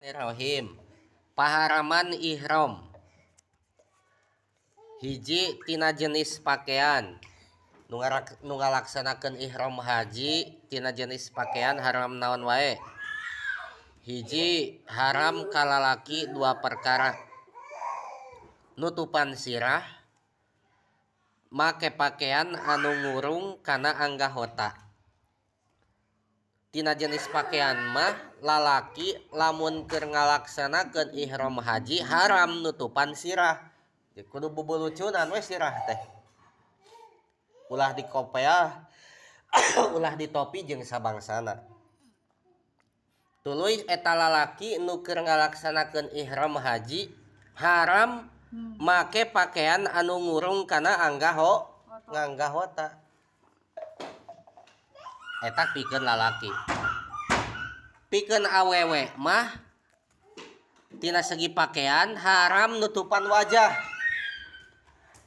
Bismillahirrahmanirrahim. Paharaman ihram. Hiji tina jenis pakaian nu ngalaksanakeun ihram haji tina jenis pakaian haram naon wae. Hiji haram ka lalaki dua perkara. Nutupan sirah, make pakaian anu ngurung kana anggahota. Tina jenis pakaian mah lalaki lamun keur ngalaksanakeun ihram haji haram nutupan sirah. Kudu bubulucunan we sirah teh. Ulah di kopiah, ulah di topi jeung sabangsana. Tuluy eta lalaki nu keur ngalaksanakeun ihram haji haram make pakaian anu ngurung kana anggahota. Eta pikeun lalaki. Pikeun awewe mah tina segi pakaian haram nutupan wajah.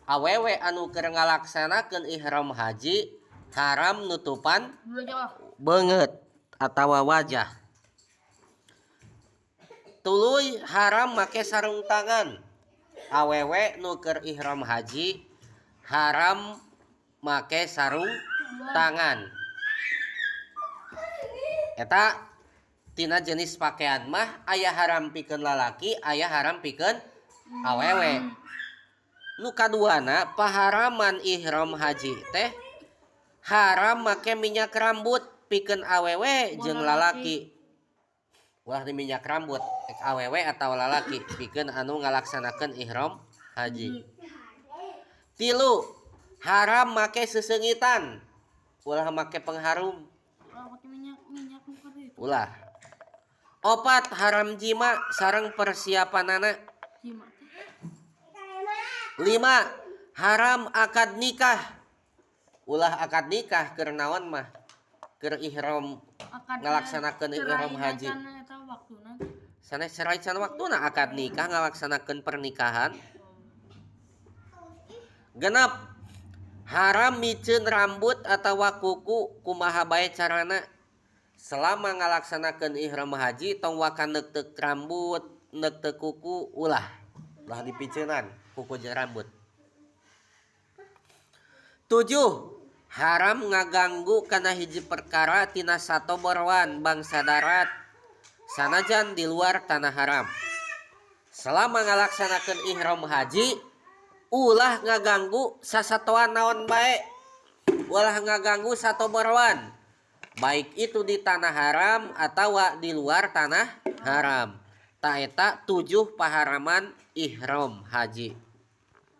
Awewe anu keur ngalaksanakeun ihram haji haram nutupan beungeut atawa wajah. Tuluy haram make sarung tangan. Awewe nu keur ihram haji haram make sarung tangan. Eta tina jenis pakaian mah aya haram pikeun lalaki, aya haram pikeun awewe. Nu kaduana paharaman ihram haji teh haram make minyak rambut pikeun awewe jeung lalaki. Ulah di minyak rambut awewe atau lalaki pikeun anu ngalaksanakeun ihram haji. Tilu haram make seseungitan, ulah make pengharum. Ulah. Opat haram jima sareng persiapanana. 5 haram akad nikah. Ulah akad nikah keur naon mah? Keur ihram ngalaksanakeun ihram haji. Sanes cerai can waktuna akad nikah ngalaksanakeun pernikahan. 6 haram miceun rambut atawa kuku kumaha bae carana. Selama ngalaksanakeun ihram haji tong wakan neuk rambut, neuk kuku ulah dipiceunan kuku jeung rambut. 7 haram ngaganggu kana hiji perkara tina satoborwan bangsa darat sanajan di luar tanah haram. Selama ngalaksanakeun ihram haji ulah ngaganggu sasatoan naon bae. Ulah ngaganggu satoborwan. Baik itu di tanah haram atau di luar tanah haram. Ta eta 7 paharaman ihram haji.